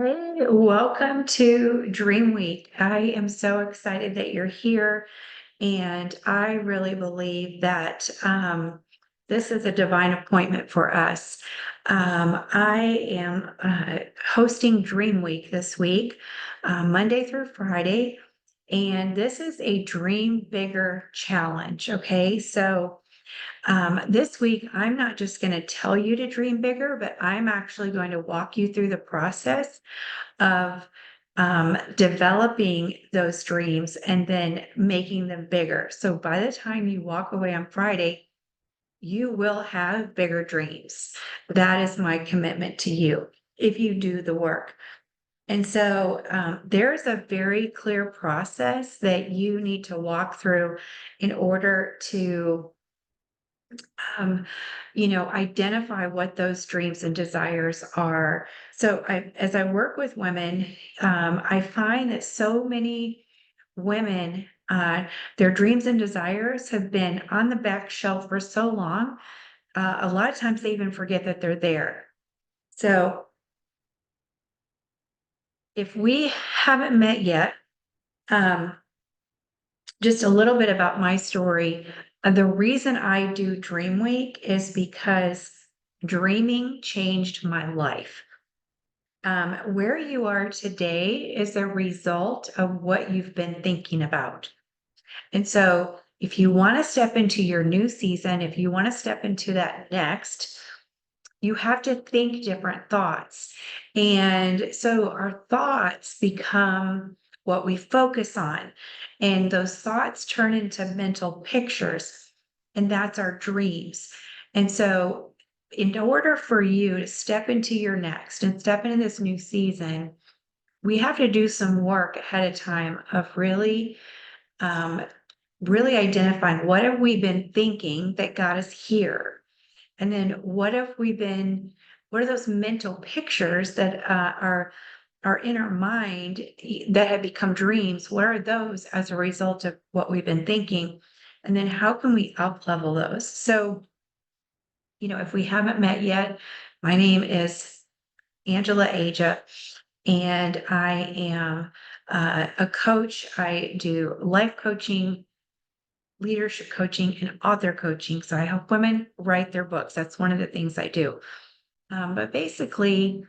Hey, welcome to Dream Week. I am so excited that you're here, and I really believe that this is a divine appointment for us. I am hosting Dream Week this week, Monday through Friday, and this is a Dream Bigger challenge. Okay, so this week, I'm not just going to tell you to dream bigger, but I'm actually going to walk you through the process of developing those dreams and then making them bigger. So by the time you walk away on Friday, you will have bigger dreams. That is my commitment to you if you do the work. And so there's a very clear process that you need to walk through in order to um, identify what those dreams and desires are. So as I work with women, I find that so many women, their dreams and desires have been on the back shelf for so long. A lot of times they even forget that they're there. So if we haven't met yet, um, just a little bit about my story. The reason I do Dream Week is because dreaming changed my life. Where you are today is a result of what you've been thinking about. And so, if you want to step into your new season, if you want to step into that next, you have to think different thoughts. And so our thoughts become what we focus on. And those thoughts turn into mental pictures. And that's our dreams. And so, in order for you to step into your next and step into this new season, we have to do some work ahead of time of um, really identifying what have we been thinking that got us here, and then what are those mental pictures that are in our mind that have become dreams? What are those as a result of what we've been thinking? And then how can we up level those? So, if we haven't met yet, my name is Angela Aja, and I am a coach. I do life coaching, leadership coaching, and author coaching. So I help women write their books. That's one of the things I do. But basically,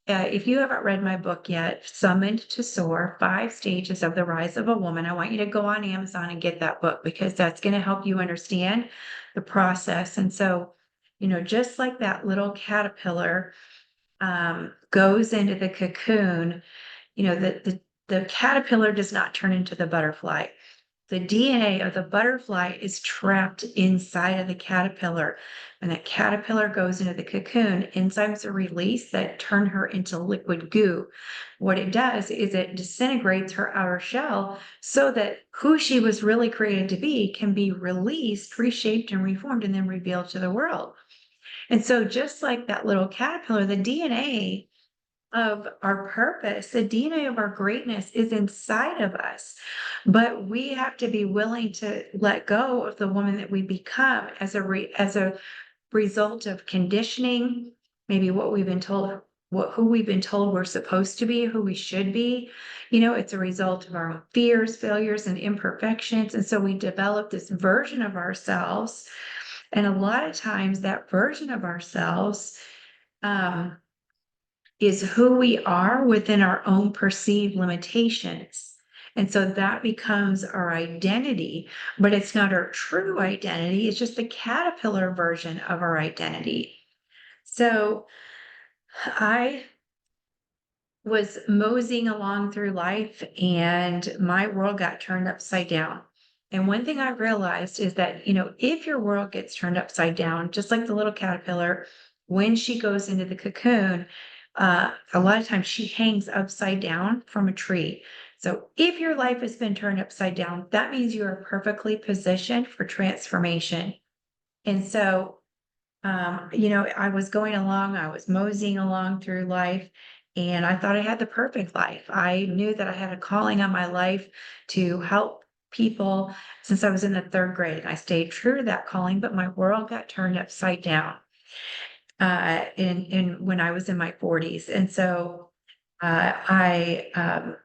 if you haven't read my book yet, Summoned to Soar, 5 Stages of the Rise of a Woman, I want you to go on Amazon and get that book because that's going to help you understand the process. And so, just like that little caterpillar goes into the cocoon, the caterpillar does not turn into the butterfly. The DNA of the butterfly is trapped inside of the caterpillar. When that caterpillar goes into the cocoon, enzymes are released that turn her into liquid goo. What it does is it disintegrates her outer shell so that who she was really created to be can be released, reshaped, and reformed, and then revealed to the world. And so, just like that little caterpillar, the DNA of our purpose, the DNA of our greatness is inside of us. But we have to be willing to let go of the woman that we become as a result of conditioning, maybe what we've been told, who we've been told we're supposed to be, who we should be. It's a result of our own fears, failures, and imperfections. And so we develop this version of ourselves. And a lot of times that version of ourselves um, is who we are within our own perceived limitations. And so that becomes our identity, but it's not our true identity. It's just the caterpillar version of our identity. So I was moseying along through life and my world got turned upside down. And one thing I realized is that, if your world gets turned upside down, just like the little caterpillar, when she goes into the cocoon, a lot of times she hangs upside down from a tree. So if your life has been turned upside down, that means you are perfectly positioned for transformation. And so I was going along, I was moseying along through life, and I thought I had the perfect life. I knew that I had a calling on my life to help people since I was in the third grade. I stayed true to that calling, but my world got turned upside down in when I was in my 40s. And so I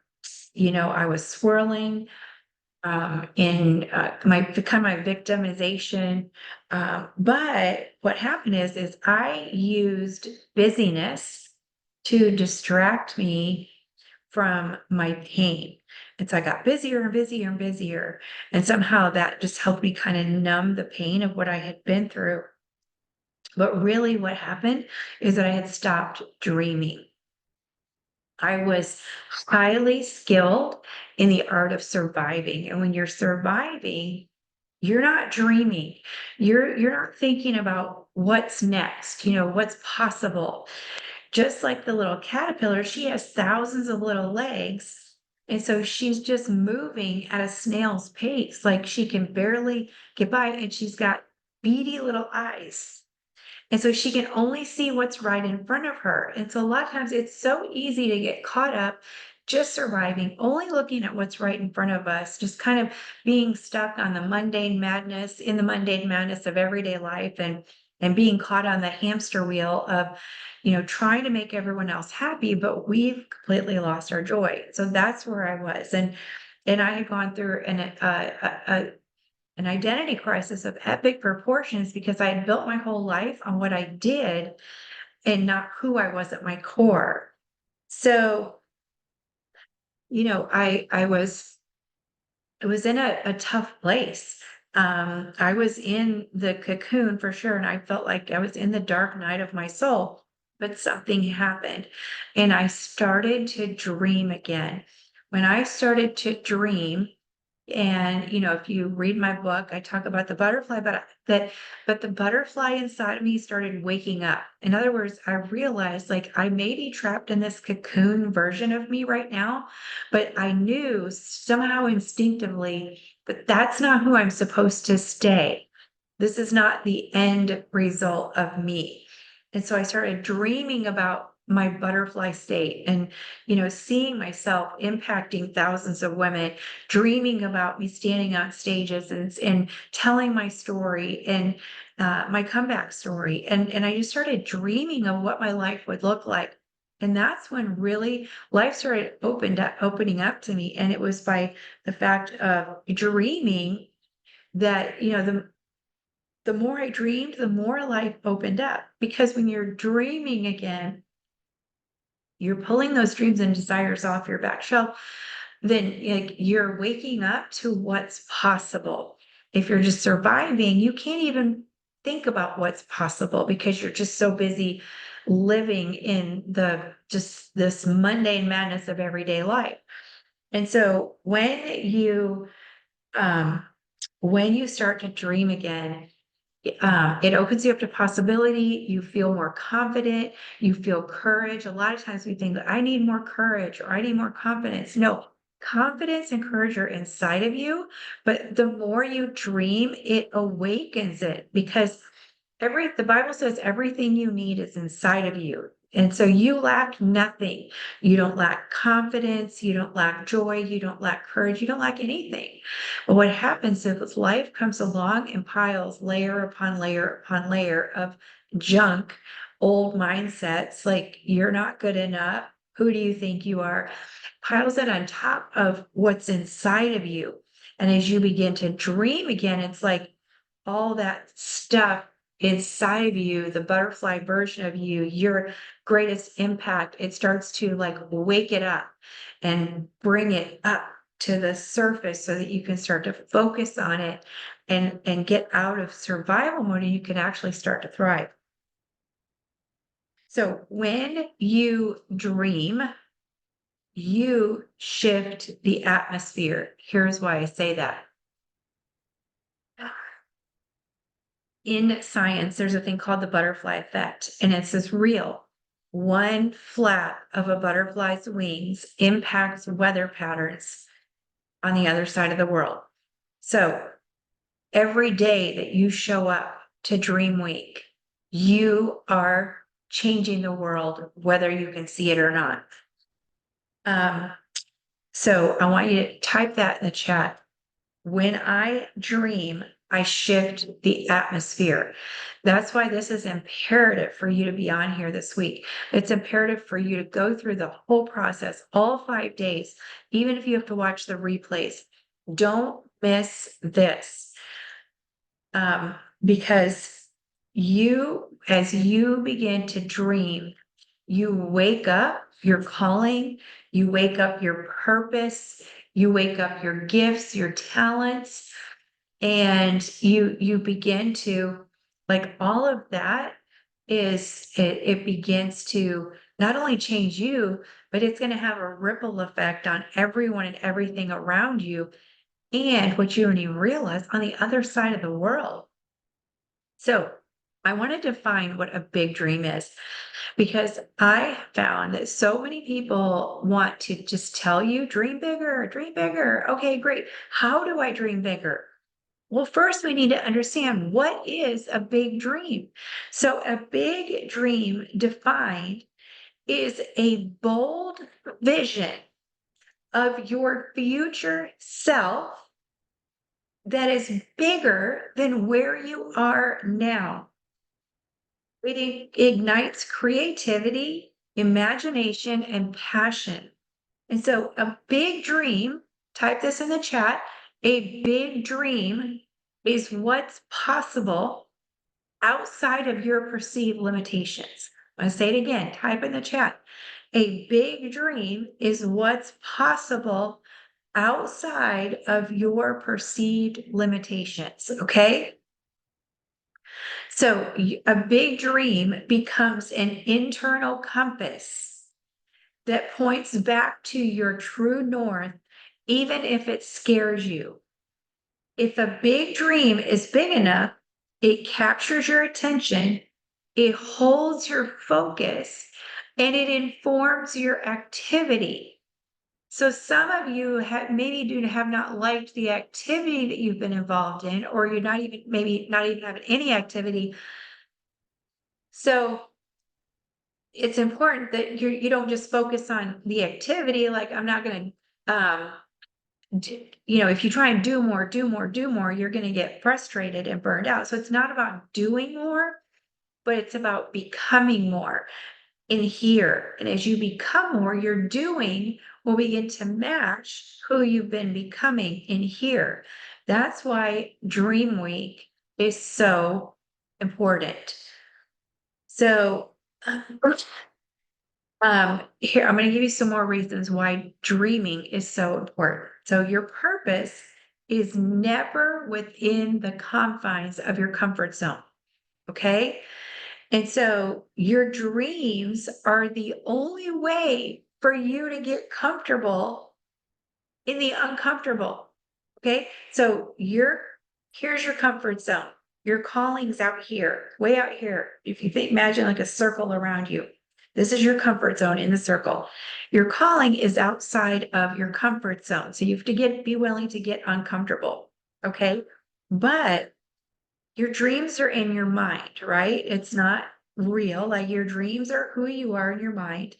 was swirling in my kind of my victimization. But what happened is I used busyness to distract me from my pain. And so I got busier and busier and busier. And somehow that just helped me kind of numb the pain of what I had been through. But really, what happened is that I had stopped dreaming. I was highly skilled in the art of surviving. And when you're surviving, you're not dreaming. You're not thinking about what's next, what's possible. Just like the little caterpillar, she has thousands of little legs. And so she's just moving at a snail's pace. Like she can barely get by, and she's got beady little eyes. And so she can only see what's right in front of her. And so a lot of times it's so easy to get caught up just surviving, only looking at what's right in front of us, just kind of being stuck on the mundane madness, in the mundane madness of everyday life, and being caught on the hamster wheel of, trying to make everyone else happy, but we've completely lost our joy. So that's where I was. And I had gone through an identity crisis of epic proportions because I had built my whole life on what I did and not who I was at my core. So, I was in a tough place. I was in the cocoon for sure, and I felt like I was in the dark night of my soul, but something happened and I started to dream again. When I started to dream, and, if you read my book, I talk about the butterfly, but the butterfly inside of me started waking up. In other words, I realized like I may be trapped in this cocoon version of me right now, but I knew somehow instinctively that that's not who I'm supposed to stay. This is not the end result of me. And so I started dreaming about my butterfly state and, seeing myself impacting thousands of women, dreaming about me standing on stages and telling my story and my comeback story. And I just started dreaming of what my life would look like. And that's when really life started opening up to me. And it was by the fact of dreaming that, the more I dreamed, the more life opened up. Because when you're dreaming again, you're pulling those dreams and desires off your back shelf, then like you're waking up to what's possible. If you're just surviving, you can't even think about what's possible because you're just so busy living in the just this mundane madness of everyday life. And so when you start to dream again, it opens you up to possibility. You feel more confident. You feel courage. A lot of times we think, I need more courage or I need more confidence. No, confidence and courage are inside of you. But the more you dream, it awakens it because the Bible says everything you need is inside of you. And so you lack nothing. You don't lack confidence. You don't lack joy. You don't lack courage. You don't lack anything. But what happens is life comes along and piles layer upon layer upon layer of junk, old mindsets like you're not good enough. Who do you think you are? Piles it on top of what's inside of you. And as you begin to dream again, it's like all that stuff inside of you, the butterfly version of you, your greatest impact, it starts to like wake it up and bring it up to the surface so that you can start to focus on it and get out of survival mode and you can actually start to thrive. So when you dream, you shift the atmosphere. Here's why I say that. In science, there's a thing called the butterfly effect, and it's this real. One flap of a butterfly's wings impacts weather patterns on the other side of the world. So every day that you show up to Dream Week, you are changing the world, whether you can see it or not. So I want you to type that in the chat. When I dream, I shift the atmosphere. That's why this is imperative for you to be on here this week. It's imperative for you to go through the whole process, all 5 days, even if you have to watch the replays. Don't miss this. Because as you begin to dream, you wake up your calling, you wake up your purpose, you wake up your gifts, your talents, and you begin to, like, all of that it begins to not only change you, but it's going to have a ripple effect on everyone and everything around you, and what you don't even realize, on the other side of the world. So I want to define what a big dream is, because I found that so many people want to just tell you, dream bigger, dream bigger. Okay, great. How do I dream bigger? Well, first we need to understand, what is a big dream? So a big dream defined is a bold vision of your future self that is bigger than where you are now. It ignites creativity, imagination, and passion. And so a big dream, type this in the chat, a big dream is what's possible outside of your perceived limitations. I'm going to say it again, type in the chat. A big dream is what's possible outside of your perceived limitations. Okay. So a big dream becomes an internal compass that points back to your true north, even if it scares you. If a big dream is big enough, it captures your attention, it holds your focus, and it informs your activity. So some of you have not liked the activity that you've been involved in, or you're not even, maybe not even having any activity. So it's important that you don't just focus on the activity. Like, I'm not going to, if you try and do more, you're going to get frustrated and burned out. So it's not about doing more, but it's about becoming more in here. And as you become more, your doing will begin to match who you've been becoming in here. That's why Dream Week is so important. So, here, I'm going to give you some more reasons why dreaming is so important. So your purpose is never within the confines of your comfort zone. Okay. And so your dreams are the only way for you to get comfortable in the uncomfortable. Okay. So here's your comfort zone. Your calling's out here, way out here. If you imagine like a circle around you, this is your comfort zone in the circle. Your calling is outside of your comfort zone. So you have to be willing to get uncomfortable. Okay. But your dreams are in your mind, right? It's not real. Like, your dreams are who you are in your mind.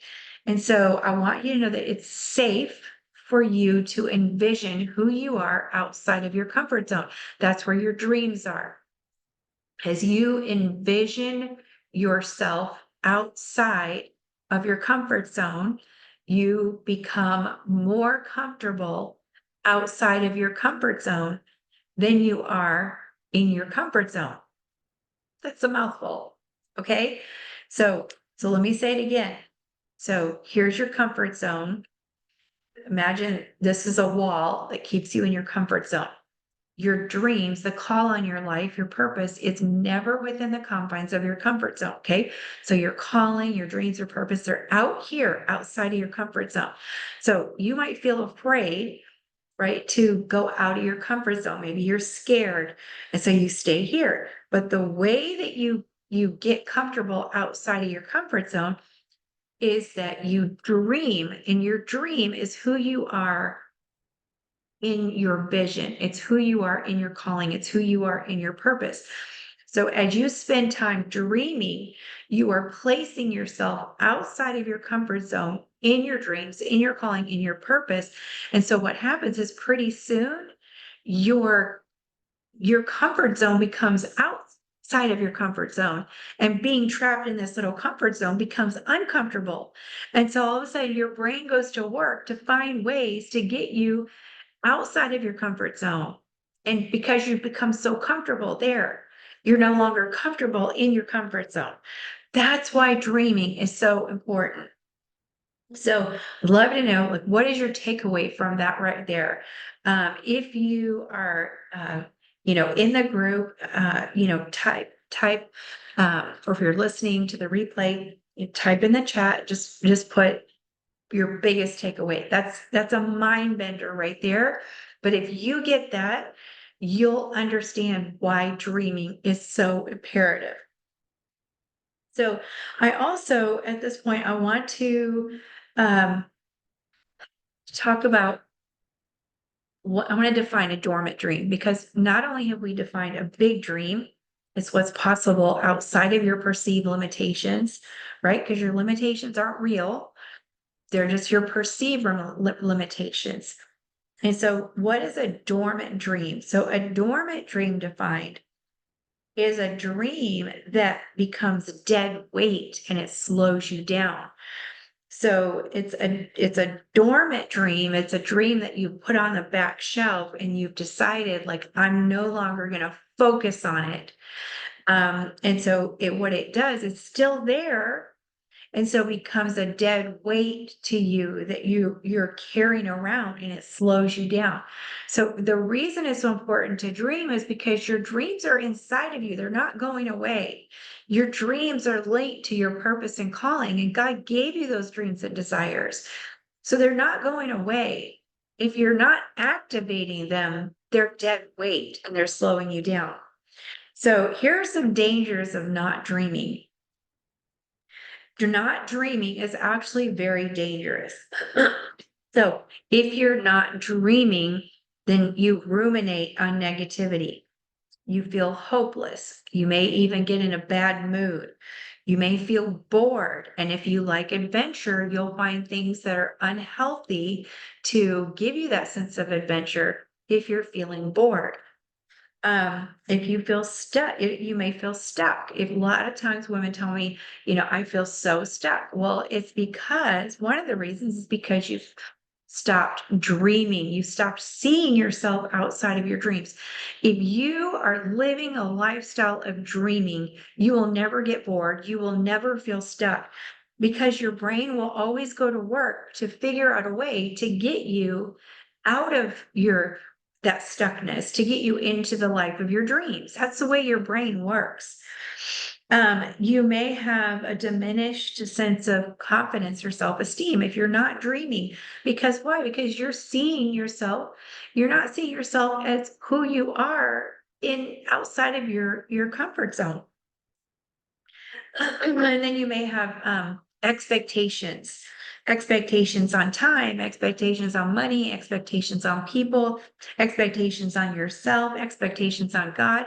And so I want you to know that it's safe for you to envision who you are outside of your comfort zone. That's where your dreams are. As you envision yourself outside of your comfort zone, you become more comfortable outside of your comfort zone than you are in your comfort zone. That's a mouthful. Okay. So let me say it again. So here's your comfort zone. Imagine this is a wall that keeps you in your comfort zone. Your dreams, the call on your life, your purpose, it's never within the confines of your comfort zone. Okay. So your calling, your dreams, your purpose, they're out here outside of your comfort zone. So you might feel afraid, right, to go out of your comfort zone. Maybe you're scared, and so you stay here. But the way that you get comfortable outside of your comfort zone is that you dream, and your dream is who you are in your vision. It's who you are in your calling. It's who you are in your purpose. So as you spend time dreaming, you are placing yourself outside of your comfort zone, in your dreams, in your calling, in your purpose. And so what happens is, pretty soon your your comfort zone becomes outside of your comfort zone, and being trapped in this little comfort zone becomes uncomfortable. And so all of a sudden your brain goes to work to find ways to get you outside of your comfort zone. And because you've become so comfortable there, you're no longer comfortable in your comfort zone. That's why dreaming is so important. So, love to know, like, what is your takeaway from that right there? If you are, in the group, or if you're listening to the replay, you type in the chat. Just put your biggest takeaway. That's a mind bender right there. But if you get that, you'll understand why dreaming is so imperative. So I also, at this point, I want to um, talk about what I want to define a dormant dream, because not only have we defined a big dream, it's what's possible outside of your perceived limitations, right? Because your limitations aren't real, they're just your perceived limitations. And so, what is a dormant dream? So, a dormant dream defined is a dream that becomes dead weight and it slows you down. So it's a dormant dream. It's a dream that you put on the back shelf and you've decided, like, I'm no longer going to focus on it. And so what it does, it's still there, and so it becomes a dead weight to you that you're carrying around, and it slows you down. So the reason it's so important to dream is because your dreams are inside of you. They're not going away. Your dreams are linked to your purpose and calling, and God gave you those dreams and desires. So they're not going away. If you're not activating them, they're dead weight and they're slowing you down. So here are some dangers of not dreaming. Not dreaming is actually very dangerous. So if you're not dreaming, then you ruminate on negativity. You feel hopeless. You may even get in a bad mood. You may feel bored. And if you like adventure, you'll find things that are unhealthy to give you that sense of adventure if you're feeling bored. If you feel stuck, you may feel stuck. If a lot of times women tell me, I feel so stuck. Well, it's because one of the reasons is because you've stopped dreaming. You stopped seeing yourself outside of your dreams. If you are living a lifestyle of dreaming, you will never get bored. You will never feel stuck, because your brain will always go to work to figure out a way to get you out of that stuckness, to get you into the life of your dreams. That's the way your brain works. You may have a diminished sense of confidence or self-esteem if you're not dreaming. Because why? Because you're not seeing yourself as who you are in outside of your comfort zone. And then you may have expectations on time, expectations on money, expectations on people, expectations on yourself, expectations on God,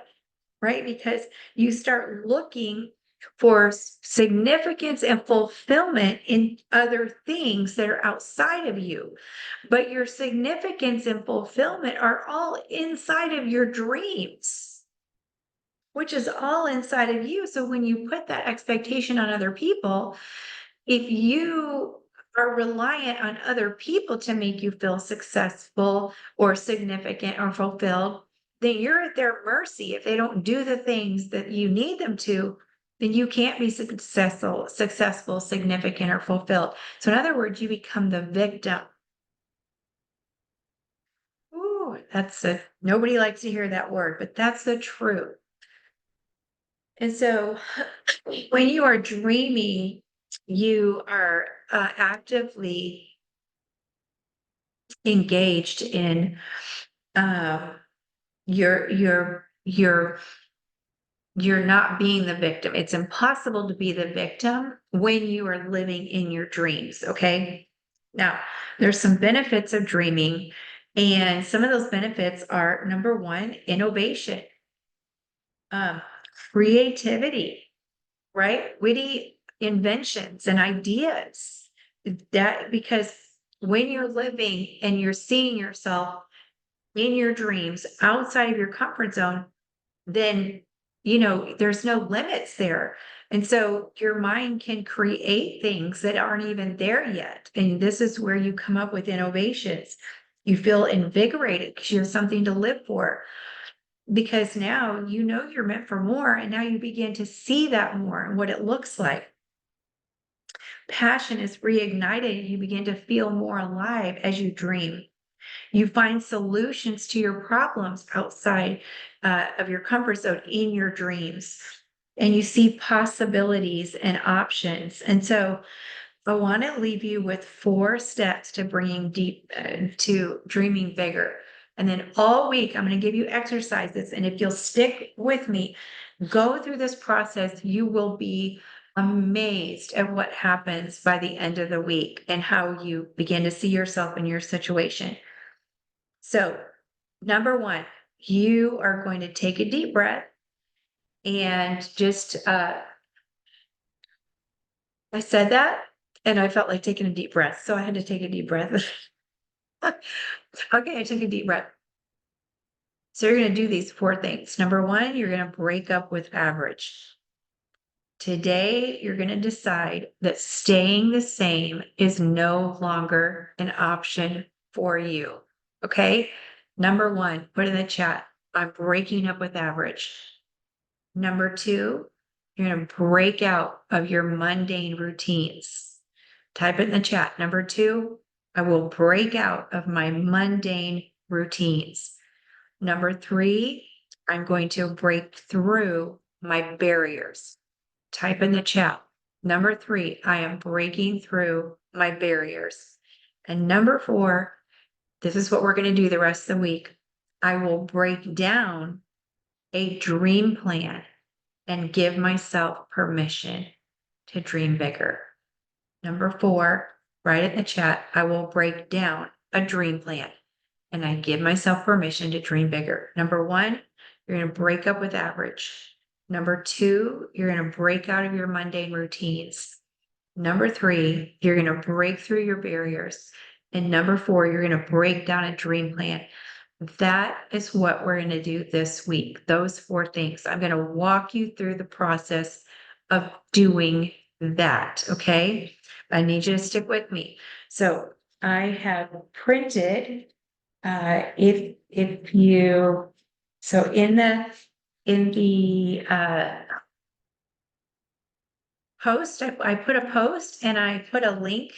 right? Because you start looking for significance and fulfillment in other things that are outside of you. But your significance and fulfillment are all inside of your dreams, which is all inside of you. So when you put that expectation on other people, if you are reliant on other people to make you feel successful or significant or fulfilled, then you're at their mercy. If they don't do the things that you need them to, then you can't be successful, significant, or fulfilled. So in other words, you become the victim. Ooh, nobody likes to hear that word, but that's the truth. And so when you are dreaming, you are actively engaged in uh, you're you're not being the victim. It's impossible to be the victim when you are living in your dreams. Okay. Now, there's some benefits of dreaming, and some of those benefits are: number one, innovation, um, creativity, right? Witty inventions and ideas. That because when you're living and you're seeing yourself in your dreams outside of your comfort zone, then, there's no limits there. And so your mind can create things that aren't even there yet. And this is where you come up with innovations. You feel invigorated because you have something to live for. Because now you're meant for more, and now you begin to see that more and what it looks like. Passion is reignited. You begin to feel more alive as you dream. You find solutions to your problems outside of your comfort zone in your dreams. And you see possibilities and options. And so I want to leave you with 4 steps to bringing deep to dreaming bigger. And then all week, I'm going to give you exercises. And if you'll stick with me, go through this process, you will be amazed at what happens by the end of the week and how you begin to see yourself in your situation. So, number 1, you are going to take a deep breath and just, I said that and I felt like taking a deep breath. So I had to take a deep breath. Okay, I took a deep breath. So you're going to do these 4 things. Number 1, you're going to break up with average. Today, you're going to decide that staying the same is no longer an option for you. Okay. Number 1, put in the chat, I'm breaking up with average. Number 2, you're going to break out of your mundane routines. Type it in the chat. Number 2, I will break out of my mundane routines. Number 3, I'm going to break through my barriers. Type in the chat. Number 3, I am breaking through my barriers. And number 4, this is what we're going to do the rest of the week. I will break down a dream plan and give myself permission to dream bigger. Number 4, write in the chat, I will break down a dream plan and I give myself permission to dream bigger. Number 1, you're going to break up with average. Number 2, you're going to break out of your mundane routines. Number 3, you're going to break through your barriers. And number 4, you're going to break down a dream plan. That is what we're going to do this week. Those 4 things. I'm going to walk you through the process of doing that. Okay. I need you to stick with me. So I have printed, if you, so in the post, I put a post and I put a link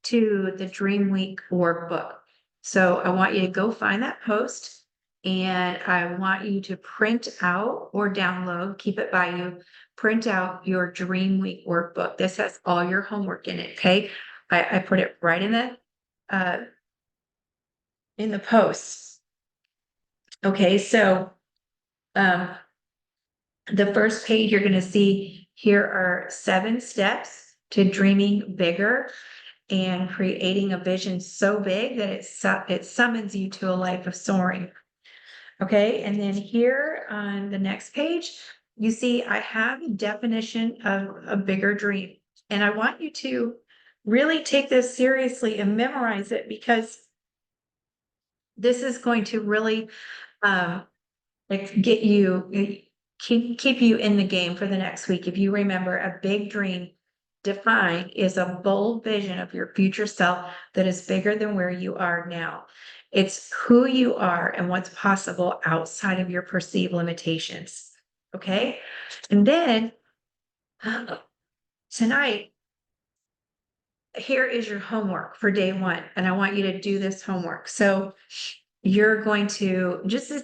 to the Dream Week workbook. So I want you to go find that post and I want you to print out or download, keep it by you, print out your Dream Week workbook. This has all your homework in it. Okay. I put it right in the post. Okay. So, the first page you're going to see here are 7 steps to dreaming bigger and creating a vision so big that it summons you to a life of soaring. Okay, and then here on the next page, you see I have a definition of a bigger dream. And I want you to really take this seriously and memorize it because this is going to really get you keep you in the game for the next week. If you remember, a big dream defined is a bold vision of your future self that is bigger than where you are now. It's who you are and what's possible outside of your perceived limitations. Okay. And then tonight, here is your homework for day 1. And I want you to do this homework. So you're going to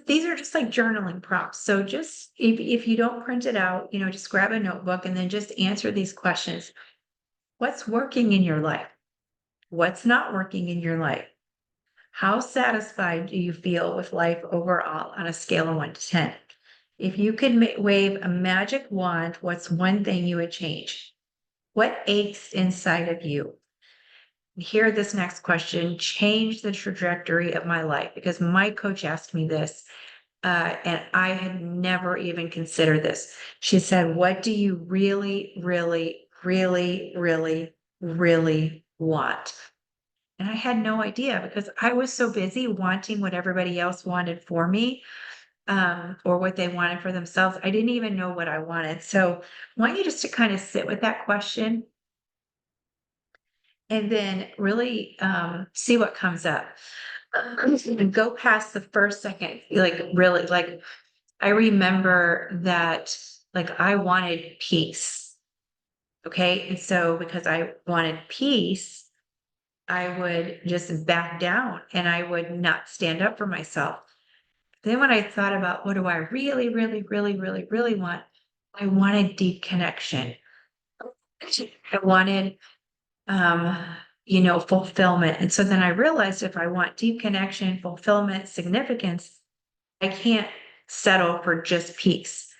these are just like journaling prompts. So just if you don't print it out, just grab a notebook and then just answer these questions. What's working in your life? What's not working in your life? How satisfied do you feel with life overall on a scale of 1 to 10? If you could wave a magic wand, what's one thing you would change? What aches inside of you? Hear this next question, change the trajectory of my life, because my coach asked me this, and I had never even considered this. She said, what do you really, really, really, really, really want? And I had no idea because I was so busy wanting what everybody else wanted for me, or what they wanted for themselves. I didn't even know what I wanted. So I want you just to kind of sit with that question and then really see what comes up. And go past the first second, like really, like I remember that, like I wanted peace. Okay. And so because I wanted peace, I would just back down and I would not stand up for myself. Then when I thought about what do I really, really, really, really, really want, I wanted deep connection. I wanted, um, fulfillment. And so then I realized if I want deep connection, fulfillment, significance, I can't settle for just peace.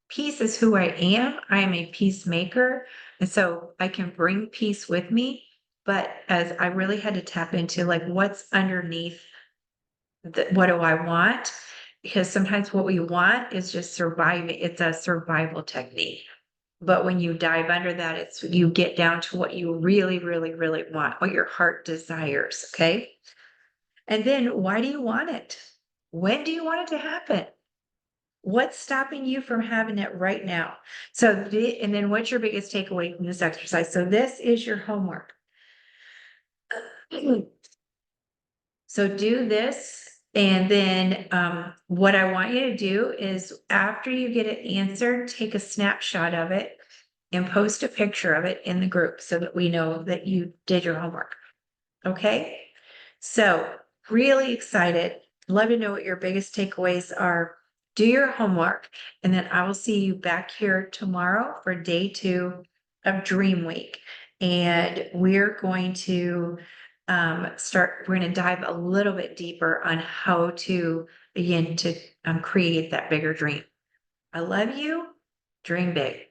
Peace is who I am. I am a peacemaker. And so I can bring peace with me. But as I really had to tap into like what's underneath what do I want? Because sometimes what we want is just surviving. It's a survival technique. But when you dive under that, it's you get down to what you really, really, really want, what your heart desires. Okay. And then why do you want it? When do you want it to happen? What's stopping you from having it right now? So, and then what's your biggest takeaway from this exercise? So, this is your homework. So, do this. And then what I want you to do is after you get it answered, take a snapshot of it and post a picture of it in the group so that we know that you did your homework. Okay. So, really excited. Love to know what your biggest takeaways are. Do your homework, and then I will see you back here tomorrow for day 2 of Dream Week. And we're going to we're going to dive a little bit deeper on how to begin to create that bigger dream. I love you. Dream big.